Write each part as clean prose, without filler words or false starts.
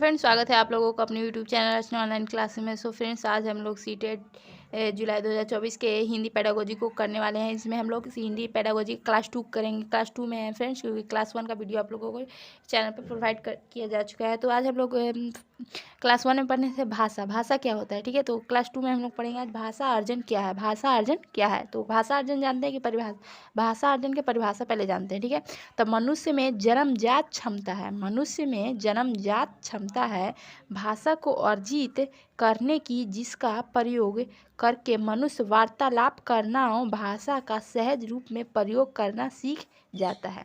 Friends, स्वागत है आप लोगों को अपने यूट्यूब चैनल रचना ऑनलाइन क्लास में। सो फ्रेंड्स, आज हम लोग सीटेट जुलाई 2024 के हिंदी पेडागोजी को करने वाले हैं। इसमें हम लोग हिंदी पेडागोजी क्लास 2 करेंगे। क्लास 2 में है फ्रेंड्स, क्योंकि क्लास 1 का वीडियो आप लोगों को चैनल पर प्रोवाइड किया जा चुका है। तो आज हम लोग क्लास 1 में पढ़ने से भाषा क्या होता है, ठीक है। तो क्लास 2 में हम लोग पढ़ेंगे आज भाषा अर्जन क्या है। भाषा अर्जन क्या है, तो भाषा अर्जन जानते हैं कि भाषा अर्जन की परिभाषा पहले जानते हैं, ठीक है। तो मनुष्य में जन्मजात क्षमता है भाषा को अर्जित करने की, जिसका प्रयोग करके मनुष्य वार्तालाप करना और भाषा का सहज रूप में प्रयोग करना सीख जाता है।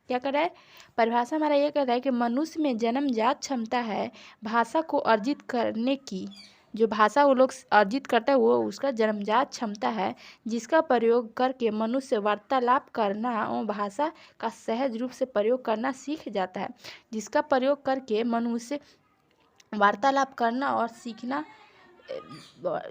क्या कर रहा है, परिभाषा हमारा ये कह रहा है कि मनुष्य में जन्मजात क्षमता है भाषा को अर्जित करने की। जो भाषा वो लोग अर्जित करता है वो उसका जन्मजात क्षमता है, जिसका प्रयोग करके मनुष्य वार्तालाप करना और भाषा का सहज रूप से प्रयोग करना सीख जाता है। जिसका प्रयोग करके मनुष्य वार्तालाप करना और सीखना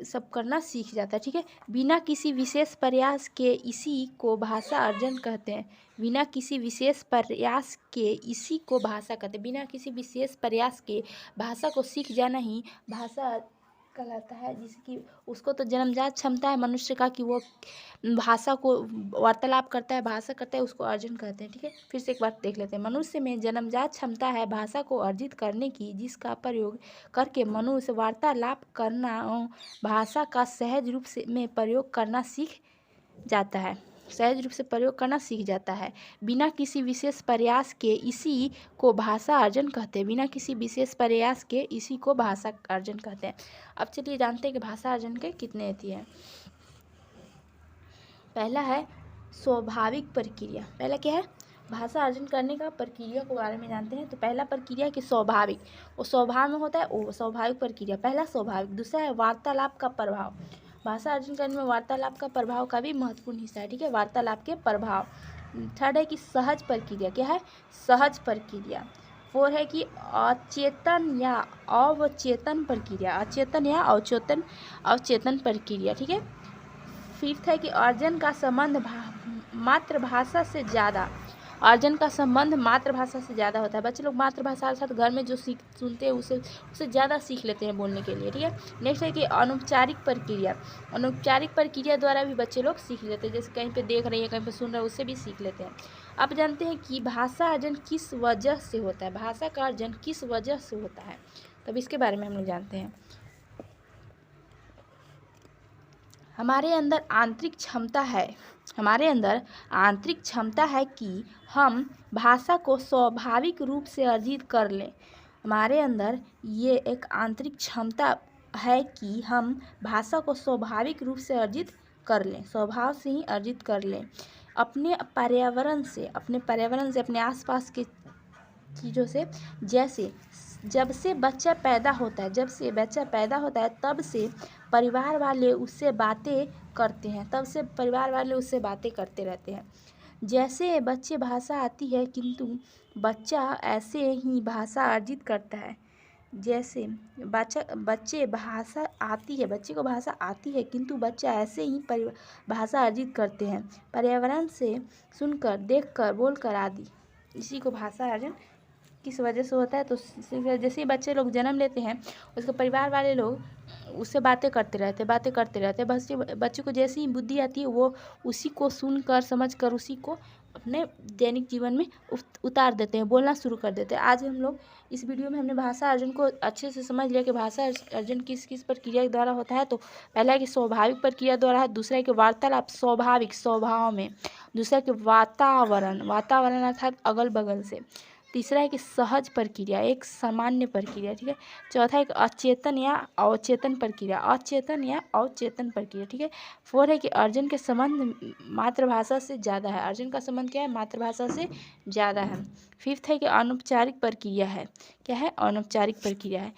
सब करना सीख जाता है, ठीक है। बिना किसी विशेष प्रयास के इसी को भाषा अर्जन कहते हैं। बिना किसी विशेष प्रयास के इसी को भाषा कहते हैं। बिना किसी विशेष प्रयास के भाषा को सीख जाना ही भाषा कहलाता है। जिसकी उसको तो जन्मजात क्षमता है मनुष्य का कि वो भाषा को वार्तालाप करता है, भाषा करता है, उसको अर्जन कहते हैं, ठीक है। फिर से एक बार देख लेते हैं। मनुष्य में जन्मजात क्षमता है भाषा को अर्जित करने की, जिसका प्रयोग करके मनुष्य वार्तालाप करना और भाषा का सहज रूप से में प्रयोग करना सीख जाता है। सहज रूप से प्रयोग करना सीख जाता है। बिना किसी विशेष प्रयास के इसी को भाषा अर्जन कहते हैं। बिना किसी विशेष प्रयास के इसी को भाषा अर्जन कहते हैं। अब चलिए जानते हैं कि भाषा अर्जन के कितने अति हैं। पहला है स्वाभाविक प्रक्रिया। पहला क्या है, भाषा अर्जन करने का प्रक्रिया के बारे में जानते हैं। तो पहला प्रक्रिया कि स्वाभाविक, वो स्वभाव में होता है, वो स्वाभाविक प्रक्रिया पहला स्वाभाविक। दूसरा है वार्तालाप का प्रभाव। भाषा अर्जन करने में वार्तालाप का प्रभाव का भी महत्वपूर्ण हिस्सा है, ठीक है, वार्तालाप के प्रभाव। थर्ड है कि सहज प्रक्रिया। क्या है, सहज प्रक्रिया। फोर है कि अचेतन या अवचेतन प्रक्रिया, अचेतन या अवचेतन प्रक्रिया, ठीक है। फिफ्थ है कि अर्जन का संबंध मातृभाषा से ज़्यादा, अर्जन का संबंध मातृभाषा से ज़्यादा होता है। बच्चे लोग मातृभाषा के साथ घर में जो सुनते हैं उससे ज़्यादा सीख लेते हैं बोलने के लिए, ठीक है। नेक्स्ट है कि अनौपचारिक प्रक्रिया। अनौपचारिक प्रक्रिया द्वारा भी बच्चे लोग सीख लेते हैं, जैसे कहीं पे देख रहे हैं, कहीं पे सुन रहे हैं, उससे भी सीख लेते हैं। अब जानते हैं कि भाषा अर्जन किस वजह से होता है, भाषा का अर्जन किस वजह से होता है, तब इसके बारे में हम लोग जानते हैं। हमारे अंदर आंतरिक क्षमता है कि हम भाषा को स्वाभाविक रूप से अर्जित कर लें। हमारे अंदर ये एक आंतरिक क्षमता है कि हम भाषा को स्वाभाविक रूप से अर्जित कर लें, स्वभाव से ही अर्जित कर लें। अपने पर्यावरण से, अपने आसपास के चीज़ों से। जैसे जब से बच्चा पैदा होता है तब से परिवार वाले उससे बातें करते हैं, रहते हैं। जैसे बच्चे भाषा आती है किंतु बच्चा ऐसे ही भाषा अर्जित करता है। जैसे बच्चे को भाषा आती है किंतु बच्चा ऐसे ही भाषा अर्जित करते हैं, पर्यावरण से सुनकर, देखकर, बोलकर आदि। इसी को भाषा अर्जन किस वजह से होता है, तो जैसे ही बच्चे लोग जन्म लेते हैं उसके परिवार वाले लोग उससे बातें करते रहते हैं। बच्चे को जैसे ही बुद्धि आती है वो उसी को सुनकर, समझकर, उसी को अपने दैनिक जीवन में उतार देते हैं, बोलना शुरू कर देते हैं। आज हम लोग इस वीडियो में हमने भाषा अर्जन को अच्छे से समझ लिया कि भाषा अर्जन किस किस प्रक्रिया के द्वारा होता है। तो पहला है कि स्वाभाविक प्रक्रिया द्वारा है, दूसरा है कि वार्तालाप स्वाभाविक स्वभाव में, दूसरा है कि वातावरण अर्थात अगल बगल से, तीसरा है कि सहज प्रक्रिया, एक सामान्य प्रक्रिया, ठीक है। चौथा है कि अचेतन या अवचेतन प्रक्रिया, ठीक है। फोर है कि अर्जन के संबंध मातृभाषा से ज़्यादा है, अर्जन का संबंध क्या है, मातृभाषा से ज़्यादा है। फिफ्थ है कि अनौपचारिक प्रक्रिया है। क्या है, अनौपचारिक प्रक्रिया है।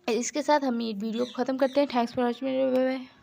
इसके साथ हम ये वीडियो को ख़त्म करते हैं। Thanks for watching. Bye bye.